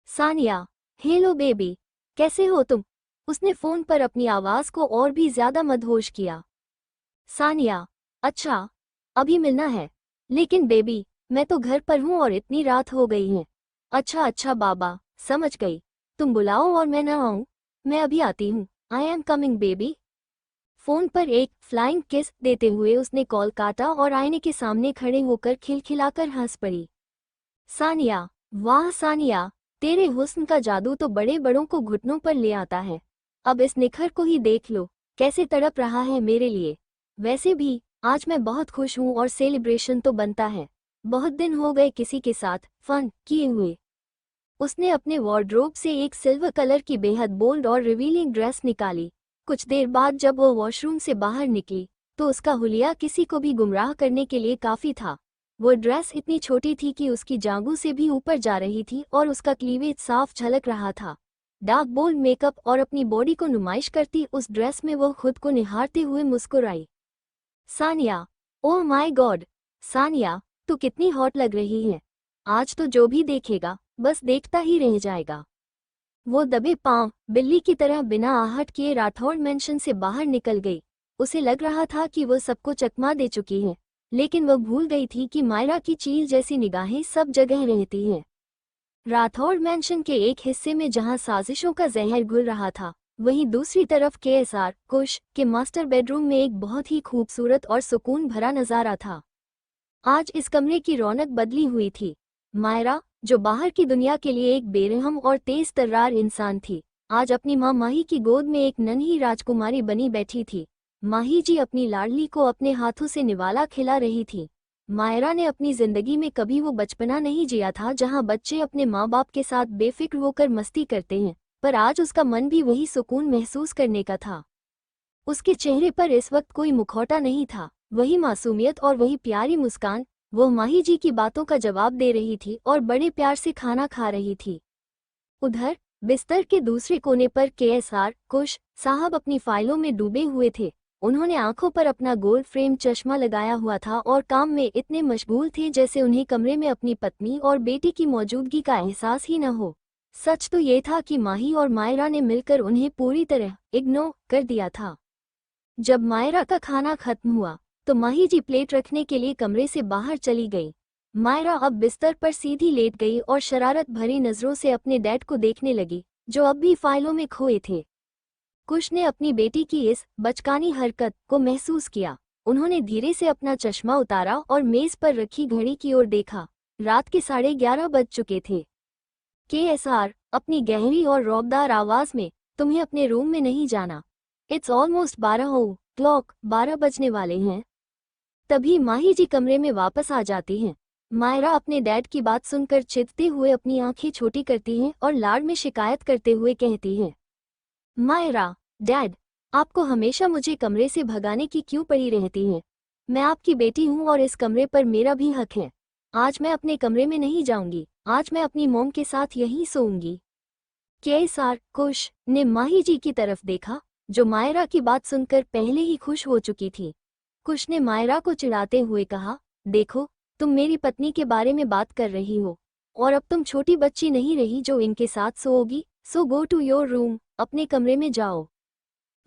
सानिया, हेलो बेबी, कैसे हो तुम? उसने फोन पर अपनी आवाज को और भी ज्यादा मदहोश किया। सानिया, अच्छा, अभी मिलना है? लेकिन बेबी, मैं तो घर पर हूँ और इतनी रात हो गई है। अच्छा अच्छा बाबा, समझ गई। तुम बुलाओ और मैं न आऊँ? मैं अभी आती हूँ। I am coming baby. Phone पर एक फ्लाइंग किस देते हुए उसने कॉल काटा और आईने के सामने खड़े होकर खिलखिलाकर हंस पड़ी। सानिया, वाह सानिया, तेरे हुस्न का जादू तो बड़े बड़ों को घुटनों पर ले आता है। अब इस निखर को ही देख लो, कैसे तड़प रहा है मेरे लिए। वैसे भी आज मैं बहुत खुश हूँ और सेलिब्रेशन तो बनता है। बहुत दिन हो गए किसी के साथ फन किए हुए। उसने अपने वार्डरोब से एक सिल्वर कलर की बेहद बोल्ड और रिवीलिंग ड्रेस निकाली। कुछ देर बाद जब वो वॉशरूम से बाहर निकली तो उसका हुलिया किसी को भी गुमराह करने के लिए काफी था। वो ड्रेस इतनी छोटी थी कि उसकी जांघों से भी ऊपर जा रही थी और उसका क्लीवेज साफ झलक रहा था। डार्क बोल्ड मेकअप और अपनी बॉडी को नुमाइश करती उस ड्रेस में वो खुद को निहारते हुए मुस्कुराई। Sania, oh my God, Sania, तू कितनी हॉट लग रही है। आज तो जो भी देखेगा बस देखता ही रह जाएगा। वो दबे पांव बिल्ली की तरह बिना आहट किए राठौड़ मेंशन से बाहर निकल गई। उसे लग रहा था कि वो सबको चकमा दे चुकी है, लेकिन वो भूल गई थी कि मायरा की चील जैसी निगाहें सब जगह रहती हैं। राठौड़ मेंशन के एक हिस्से में जहां साजिशों का जहर घुल रहा था, वहीं दूसरी तरफ केएसआर कुश के मास्टर बेडरूम में एक बहुत ही खूबसूरत और सुकून भरा नजारा था। आज इस कमरे की रौनक बदली हुई थी। मायरा, जो बाहर की दुनिया के लिए एक बेरहम और तेज तर्रार इंसान थी, आज अपनी माँ माही की गोद में एक नन्ही राजकुमारी बनी बैठी थी। माही जी अपनी लाडली को अपने हाथों से निवाला खिला रही थी। मायरा ने अपनी जिंदगी में कभी वो बचपना नहीं जिया था जहाँ बच्चे अपने माँ बाप के साथ बेफिक्र होकर मस्ती करते हैं, पर आज उसका मन भी वही सुकून महसूस करने का था। उसके चेहरे पर इस वक्त कोई मुखौटा नहीं था, वही मासूमियत और वही प्यारी मुस्कान। वो माही जी की बातों का जवाब दे रही थी और बड़े प्यार से खाना खा रही थी। उधर बिस्तर के दूसरे कोने पर केएसआर कुश साहब अपनी फाइलों में डूबे हुए थे। उन्होंने आंखों पर अपना गोल्ड फ्रेम चश्मा लगाया हुआ था और काम में इतने मशगूल थे जैसे उन्हें कमरे में अपनी पत्नी और बेटी की मौजूदगी का एहसास ही न हो। सच तो ये था कि माही और मायरा ने मिलकर उन्हें पूरी तरह इग्नोर कर दिया था। जब मायरा का खाना खत्म हुआ तो माही जी प्लेट रखने के लिए कमरे से बाहर चली गई। मायरा अब बिस्तर पर सीधी लेट गई और शरारत भरी नजरों से अपने डैड को देखने लगी, जो अब भी फाइलों में खोए थे। कुश ने अपनी बेटी की इस बचकानी हरकत को महसूस किया। उन्होंने धीरे से अपना चश्मा उतारा और मेज पर रखी घड़ी की ओर देखा। रात के 11:30 बज चुके थे। केएसआर अपनी गहरी और रौबदार आवाज में, तुम्हें अपने रूम में नहीं जाना। इट्स ऑलमोस्ट 12 हो क्लॉक 12 बजने वाले हैं। तभी माही जी कमरे में वापस आ जाती हैं। मायरा अपने डैड की बात सुनकर चिढ़ते हुए अपनी आंखें छोटी करती हैं और लाड़ में शिकायत करते हुए कहती हैं, मायरा, डैड, आपको हमेशा मुझे कमरे से भगाने की क्यों पड़ी रहती है। मैं आपकी बेटी हूँ और इस कमरे पर मेरा भी हक है। आज मैं अपने कमरे में नहीं जाऊंगी, आज मैं अपनी मोम के साथ यहीं सोऊंगी। केएसआर कुश ने माही जी की तरफ देखा, जो मायरा की बात सुनकर पहले ही खुश हो चुकी थी। कुश ने मायरा को चिढ़ाते हुए कहा, देखो, तुम मेरी पत्नी के बारे में बात कर रही हो और अब तुम छोटी बच्ची नहीं रही जो इनके साथ सोओगी। सो गो टू योर रूम, अपने कमरे में जाओ।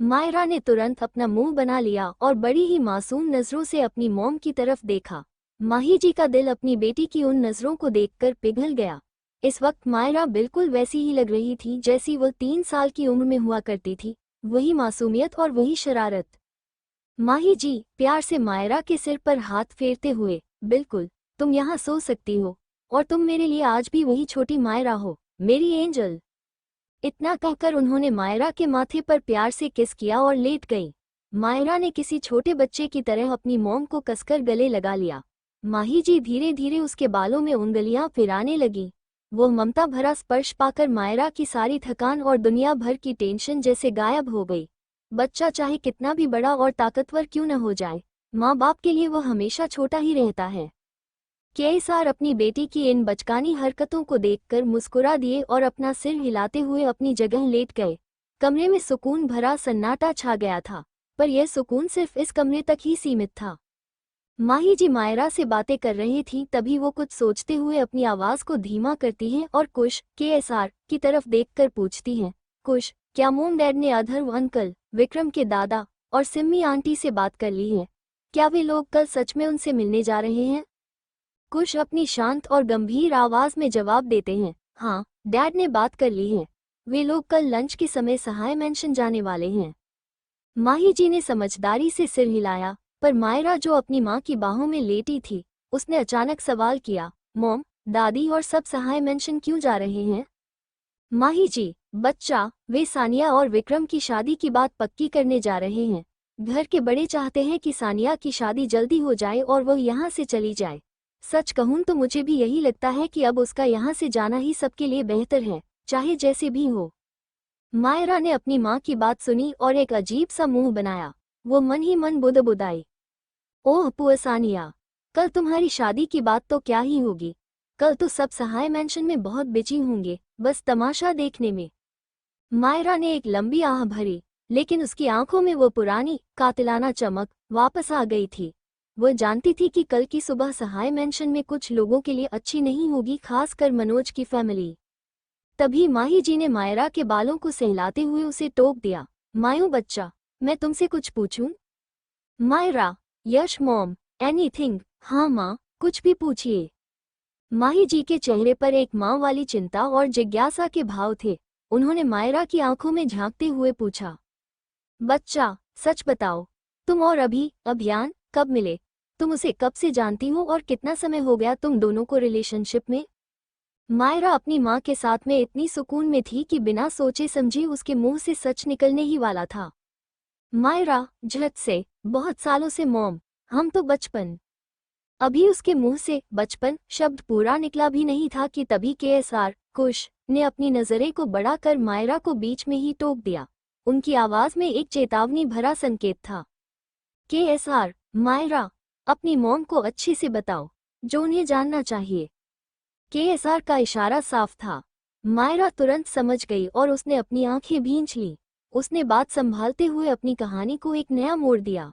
मायरा ने तुरंत अपना मुंह बना लिया और बड़ी ही मासूम नजरों से अपनी मॉम की तरफ देखा। माही जी का दिल अपनी बेटी की उन नजरों को देखकर पिघल गया। इस वक्त मायरा बिल्कुल वैसी ही लग रही थी जैसी वो 3 साल की उम्र में हुआ करती थी, वही मासूमियत और वही शरारत। माही जी प्यार से मायरा के सिर पर हाथ फेरते हुए, बिल्कुल, तुम यहाँ सो सकती हो और तुम मेरे लिए आज भी वही छोटी मायरा हो, मेरी एंजल। इतना कहकर उन्होंने मायरा के माथे पर प्यार से किस किया और लेट गई। मायरा ने किसी छोटे बच्चे की तरह अपनी मॉम को कसकर गले लगा लिया। माही जी धीरे धीरे उसके बालों में उंगलियां फिराने लगी। वो ममता भरा स्पर्श पाकर मायरा की सारी थकान और दुनिया भर की टेंशन जैसे गायब हो गई। बच्चा चाहे कितना भी बड़ा और ताकतवर क्यों न हो जाए, माँ बाप के लिए वो हमेशा छोटा ही रहता है। केएसआर अपनी बेटी की इन बचकानी हरकतों को देखकर मुस्कुरा दिए और अपना सिर हिलाते हुए अपनी जगह लेट गए। कमरे में सुकून भरा सन्नाटा छा गया था, पर यह सुकून सिर्फ इस कमरे तक ही सीमित था। माही जी मायरा से बातें कर रही थी, तभी वो कुछ सोचते हुए अपनी आवाज को धीमा करती हैं और कुश केएसआर की तरफ देखकर पूछती हैं, कुश, क्या मोम डैड ने अधर्व अंकल, विक्रम के दादा और सिम्मी आंटी से बात कर ली है? क्या वे लोग कल सच में उनसे मिलने जा रहे हैं? कुश अपनी शांत और गंभीर आवाज में जवाब देते हैं, हाँ, डैड ने बात कर ली है। वे लोग कल लंच के समय सहाय मेंशन जाने वाले हैं। माही जी ने समझदारी से सिर हिलाया, पर मायरा जो अपनी माँ की बाहों में लेटी थी, उसने अचानक सवाल किया, मॉम, दादी और सब सहाय मेंशन क्यों जा रहे हैं? माही जी, बच्चा, वे सानिया और विक्रम की शादी की बात पक्की करने जा रहे हैं। घर के बड़े चाहते हैं कि सानिया की शादी जल्दी हो जाए और वह यहाँ से चली जाए। सच कहूँ तो मुझे भी यही लगता है कि अब उसका यहाँ से जाना ही सबके लिए बेहतर है, चाहे जैसे भी हो। मायरा ने अपनी माँ की बात सुनी और एक अजीब सा मुंह बनाया। वो मन ही मन बुदबुदाई, ओह पुआ सानिया, कल तुम्हारी शादी की बात तो क्या ही होगी। कल तो सब सहाय मेंशन में बहुत बिजी होंगे, बस तमाशा देखने में। मायरा ने एक लंबी आह भरी, लेकिन उसकी आंखों में वो पुरानी कातिलाना चमक वापस आ गई थी। वो जानती थी कि कल की सुबह सहाय मेंशन में कुछ लोगों के लिए अच्छी नहीं होगी, खासकर मनोज की फैमिली। तभी माही जी ने मायरा के बालों को सहलाते हुए उसे टोक दिया। मायू बच्चा, मैं तुमसे कुछ पूछूं? मायरा, यश मॉम, एनीथिंग। हाँ माँ, कुछ भी पूछिए। माही जी के चेहरे पर एक माँ वाली चिंता और जिज्ञासा के भाव थे। उन्होंने मायरा की आंखों में झांकते हुए पूछा, बच्चा सच बताओ, तुम और अभियान कब मिले? तुम उसे कब से जानती हो और कितना समय हो गया तुम दोनों को रिलेशनशिप में? मायरा अपनी माँ के साथ में इतनी सुकून में थी कि बिना सोचे समझे उसके मुंह से सच निकलने ही वाला था। मायरा झट से, बहुत सालों से मॉम, हम तो बचपन। अभी उसके मुंह से बचपन शब्द पूरा निकला भी नहीं था कि तभी केएसआर कुश ने अपनी नजरें को बढ़ाकर मायरा को बीच में ही टोक दिया। उनकी आवाज में एक चेतावनी भरा संकेत था। केएसआर, मायरा, अपनी मॉम को अच्छे से बताओ जो उन्हें जानना चाहिए। केएसआर का इशारा साफ था। मायरा तुरंत समझ गई और उसने अपनी आंखें भींच लीं। उसने बात संभालते हुए अपनी कहानी को एक नया मोड़ दिया।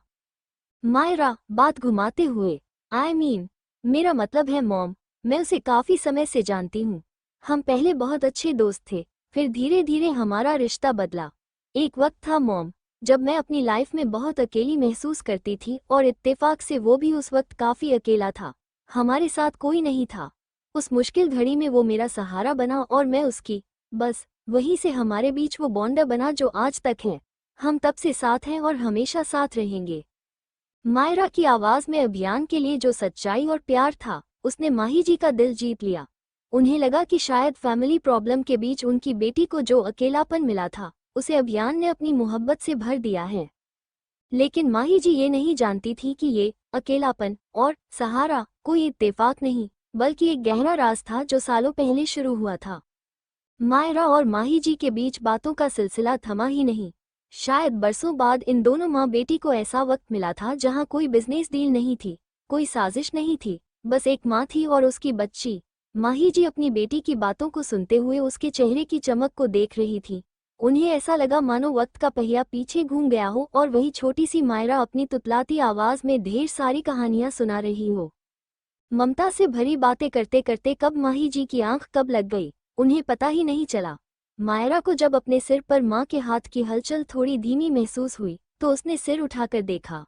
मायरा बात घुमाते हुए, मेरा मतलब है मॉम, मैं उसे काफी समय से जानती हूँ। हम पहले बहुत अच्छे दोस्त थे, फिर धीरे धीरे हमारा रिश्ता बदला। एक वक्त था मॉम, जब मैं अपनी लाइफ में बहुत अकेली महसूस करती थी और इत्तेफाक से वो भी उस वक्त काफी अकेला था। हमारे साथ कोई नहीं था। उस मुश्किल घड़ी में वो मेरा सहारा बना और मैं उसकी। बस वहीं से हमारे बीच वो बॉन्ड बना जो आज तक है। हम तब से साथ हैं और हमेशा साथ रहेंगे। मायरा की आवाज में अभियान के लिए जो सच्चाई और प्यार था, उसने माही जी का दिल जीत लिया। उन्हें लगा कि शायद फैमिली प्रॉब्लम के बीच उनकी बेटी को जो अकेलापन मिला था, उसे अभियान ने अपनी मोहब्बत से भर दिया है। लेकिन माही जी ये नहीं जानती थी कि ये अकेलापन और सहारा कोई इत्तेफाक नहीं, बल्कि एक गहरा राज था जो सालों पहले शुरू हुआ था। मायरा और माही जी के बीच बातों का सिलसिला थमा ही नहीं। शायद बरसों बाद इन दोनों माँ बेटी को ऐसा वक्त मिला था जहाँ कोई बिजनेस डील नहीं थी, कोई साजिश नहीं थी, बस एक माँ थी और उसकी बच्ची। माही जी अपनी बेटी की बातों को सुनते हुए उसके चेहरे की चमक को देख रही थी। उन्हें ऐसा लगा मानो वक्त का पहिया पीछे घूम गया हो और वही छोटी सी मायरा अपनी तुतलाती आवाज में ढेर सारी कहानियां सुना रही हो। ममता से भरी बातें करते करते कब माही जी की आंख कब लग गई, उन्हें पता ही नहीं चला। मायरा को जब अपने सिर पर माँ के हाथ की हलचल थोड़ी धीमी महसूस हुई तो उसने सिर उठाकर देखा।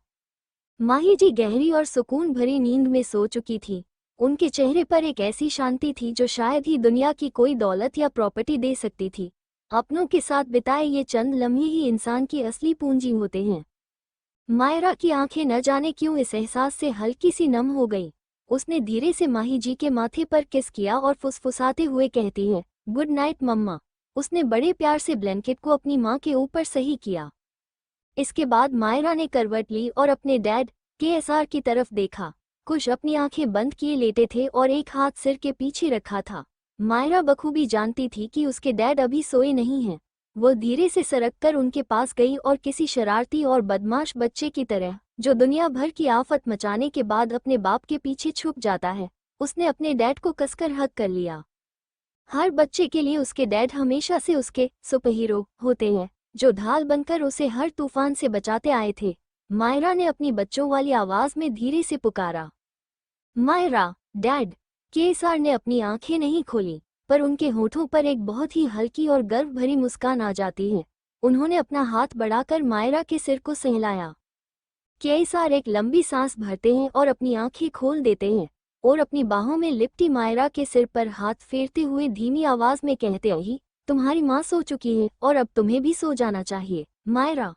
माही जी गहरी और सुकून भरी नींद में सो चुकी थी। उनके चेहरे पर एक ऐसी शांति थी जो शायद ही दुनिया की कोई दौलत या प्रॉपर्टी दे सकती थी। अपनों के साथ बिताए ये चंद लम्हे ही इंसान की असली पूंजी होते हैं। मायरा की आंखें न जाने क्यों इस एहसास से हल्की सी नम हो गई। उसने धीरे से माही जी के माथे पर किस किया और फुसफुसाते हुए कहती है, गुड नाइट मम्मा। उसने बड़े प्यार से ब्लैंकेट को अपनी माँ के ऊपर सही किया। इसके बाद मायरा ने करवट ली और अपने डैड केएसआर की तरफ देखा। कुश अपनी आंखें बंद किए लेटे थे और एक हाथ सिर के पीछे रखा था। मायरा बखूबी जानती थी कि उसके डैड अभी सोए नहीं हैं। वो धीरे से सरक कर उनके पास गई और किसी शरारती और बदमाश बच्चे की तरह, जो दुनिया भर की आफत मचाने के बाद अपने बाप के पीछे छुप जाता है, उसने अपने डैड को कसकर हग कर लिया। हर बच्चे के लिए उसके डैड हमेशा से उसके सुपरहीरो होते हैं, जो ढाल बनकर उसे हर तूफान से बचाते आए थे। मायरा ने अपनी बच्चों वाली आवाज में धीरे से पुकारा, मायरा, डैड। केएसआर ने अपनी आंखें नहीं खोली, पर उनके होठों पर एक बहुत ही हल्की और गर्व भरी मुस्कान आ जाती है। उन्होंने अपना हाथ बढ़ाकर मायरा के सिर को सहलाया। केएसआर एक लंबी सांस भरते हैं और अपनी आंखें खोल देते हैं और अपनी बाहों में लिपटी मायरा के सिर पर हाथ फेरते हुए धीमी आवाज में कहते ही, तुम्हारी माँ सो चुकी है और अब तुम्हें भी सो जाना चाहिए। मायरा,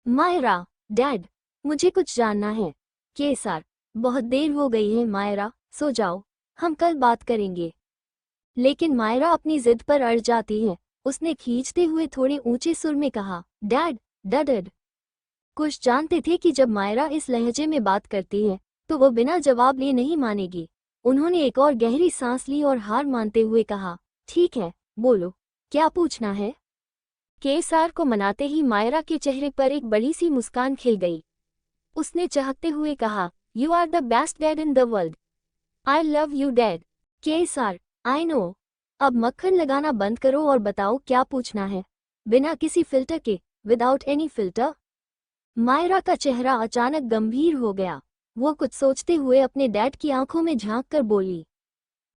मायरा, डैड, मुझे कुछ जानना है। केएसआर, बहुत देर हो गई है मायरा, सो जाओ, हम कल बात करेंगे। लेकिन मायरा अपनी जिद पर अड़ जाती है। उसने खींचते हुए थोड़े ऊंचे सुर में कहा, डैड, डैड। कुछ जानते थे कि जब मायरा इस लहजे में बात करती है तो वो बिना जवाब लिए नहीं मानेगी। उन्होंने एक और गहरी सांस ली और हार मानते हुए कहा, ठीक है, बोलो, क्या पूछना है? केएसआर को मनाते ही मायरा के चेहरे पर एक बड़ी सी मुस्कान खिल गई। उसने चहकते हुए कहा, you are the best dad in the world. I love you dad. KSR, I know. अब मक्खन लगाना बंद करो और बताओ क्या पूछना है, बिना किसी फिल्टर के, विदाउट एनी फिल्टर। मायरा का चेहरा अचानक गंभीर हो गया। वो कुछ सोचते हुए अपने डैड की आंखों में झांक कर बोली,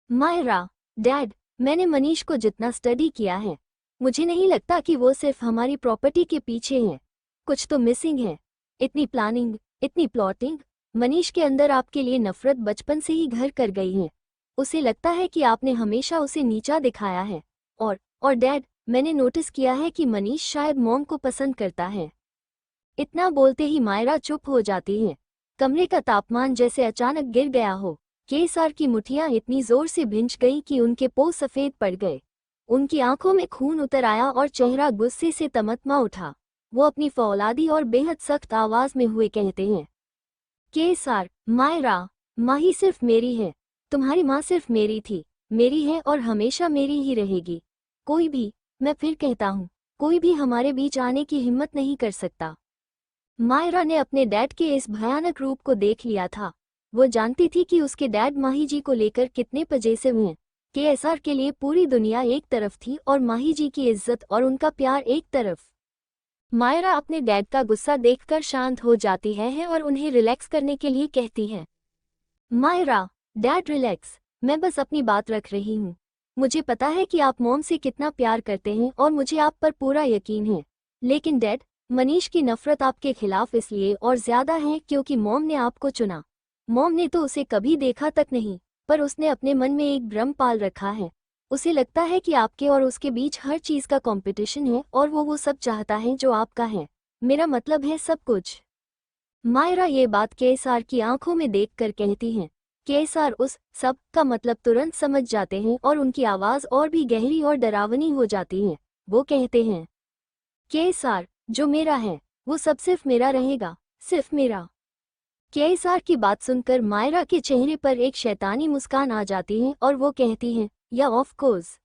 मायरा, डैड, मैंने मनीष को जितना स्टडी किया है, मुझे नहीं लगता कि वो सिर्फ हमारी प्रॉपर्टी के पीछे है। कुछ तो मिसिंग है। इतनी प्लानिंग, इतनी प्लॉटिंग। मनीष के अंदर आपके लिए नफरत बचपन से ही घर कर गई है। उसे लगता है कि आपने हमेशा उसे नीचा दिखाया है। और डैड, मैंने नोटिस किया है कि मनीष शायद मॉम को पसंद करता है। इतना बोलते ही मायरा चुप हो जाती है। कमरे का तापमान जैसे अचानक गिर गया हो। केएसआर की मुठ्ठियां इतनी जोर से भिंच गईं कि उनके पों सफेद पड़ गए। उनकी आंखों में खून उतर आया और चेहरा गुस्से से तमतमा उठा। वो अपनी फौलादी और बेहद सख्त आवाज में हुए कहते हैं, केएसआर, मायरा, माँ ही सिर्फ मेरी है। तुम्हारी माँ सिर्फ मेरी थी, मेरी है और हमेशा मेरी ही रहेगी। कोई भी, मैं फिर कहता हूँ, कोई भी हमारे बीच आने की हिम्मत नहीं कर सकता। मायरा ने अपने डैड के इस भयानक रूप को देख लिया था। वो जानती थी कि उसके डैड माही जी को लेकर कितने पजेसिव हैं। केएसआर के लिए पूरी दुनिया एक तरफ थी और माही जी की इज्जत और उनका प्यार एक तरफ। मायरा अपने डैड का गुस्सा देखकर शांत हो जाती है और उन्हें रिलैक्स करने के लिए कहती है, मायरा, डैड रिलैक्स, मैं बस अपनी बात रख रही हूँ। मुझे पता है कि आप मॉम से कितना प्यार करते हैं और मुझे आप पर पूरा यकीन है। लेकिन डैड, मनीष की नफरत आपके खिलाफ इसलिए और ज्यादा है क्योंकि मॉम ने आपको चुना। मॉम ने तो उसे कभी देखा तक नहीं, पर उसने अपने मन में एक भ्रम पाल रखा है। उसे लगता है कि आपके और उसके बीच हर चीज का कंपटीशन है और वो सब चाहता है जो आपका है। मेरा मतलब है सब कुछ। मायरा ये बात केएसआर की आंखों में देखकर कहती हैं। केएसआर उस सब का मतलब तुरंत समझ जाते हैं और उनकी आवाज और भी गहरी और डरावनी हो जाती है। वो कहते हैं, केएसआर, जो मेरा है वो सब सिर्फ मेरा रहेगा, सिर्फ मेरा। केएसआर की बात सुनकर मायरा के चेहरे पर एक शैतानी मुस्कान आ जाती है और वो कहती हैं, या ऑफ कोर्स।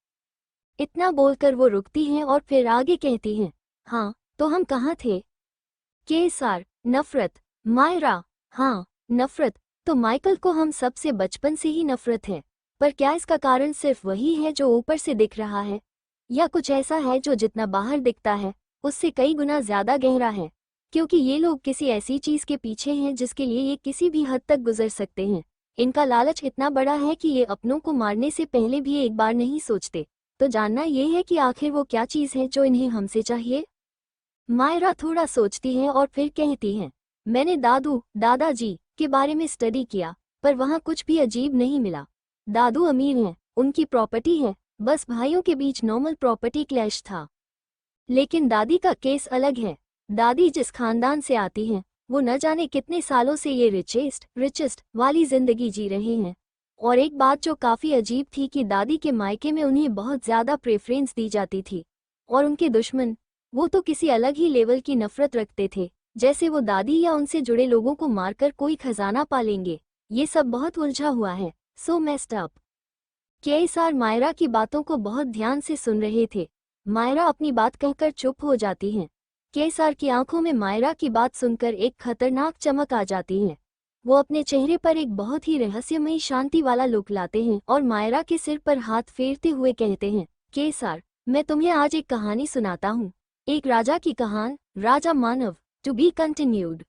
इतना बोलकर वो रुकती हैं और फिर आगे कहती हैं, हाँ, तो हम कहाँ थे? केएसआर, नफरत। मायरा, हाँ, नफरत। तो माइकल को हम सबसे बचपन से ही नफरत है। पर क्या इसका कारण सिर्फ वही है जो ऊपर से दिख रहा है, या कुछ ऐसा है जो जितना बाहर दिखता है उससे कई गुना ज्यादा गहरा है? क्योंकि ये लोग किसी ऐसी चीज के पीछे हैं जिसके लिए ये किसी भी हद तक गुजर सकते हैं। इनका लालच इतना बड़ा है कि ये अपनों को मारने से पहले भी एक बार नहीं सोचते। तो जानना ये है कि आखिर वो क्या चीज है जो इन्हें हमसे चाहिए। मायरा थोड़ा सोचती है और फिर कहती है, मैंने दादाजी के बारे में स्टडी किया, पर वहाँ कुछ भी अजीब नहीं मिला। दादू अमीर हैं, उनकी प्रॉपर्टी है, बस भाइयों के बीच नॉर्मल प्रॉपर्टी क्लैश था। लेकिन दादी का केस अलग है। दादी जिस खानदान से आती हैं, वो न जाने कितने सालों से ये रिचेस्ट वाली जिंदगी जी रहे हैं। और एक बात जो काफी अजीब थी कि दादी के मायके में उन्हें बहुत ज्यादा प्रेफरेंस दी जाती थी। और उनके दुश्मन, वो तो किसी अलग ही लेवल की नफरत रखते थे, जैसे वो दादी या उनसे जुड़े लोगों को मारकर कोई खजाना पालेंगे। ये सब बहुत उलझा हुआ है, so messed up. KSR Myra की बातों को बहुत ध्यान से सुन रहे थे। मायरा अपनी बात कहकर चुप हो जाती हैं। केएसआर की आंखों में मायरा की बात सुनकर एक खतरनाक चमक आ जाती है। वो अपने चेहरे पर एक बहुत ही रहस्यमयी शांति वाला लुक लाते हैं और मायरा के सिर पर हाथ फेरते हुए कहते हैं, केएसआर, मैं तुम्हें आज एक कहानी सुनाता हूँ। एक राजा की कहानी, राजा मानव, टू बी कंटिन्यूड।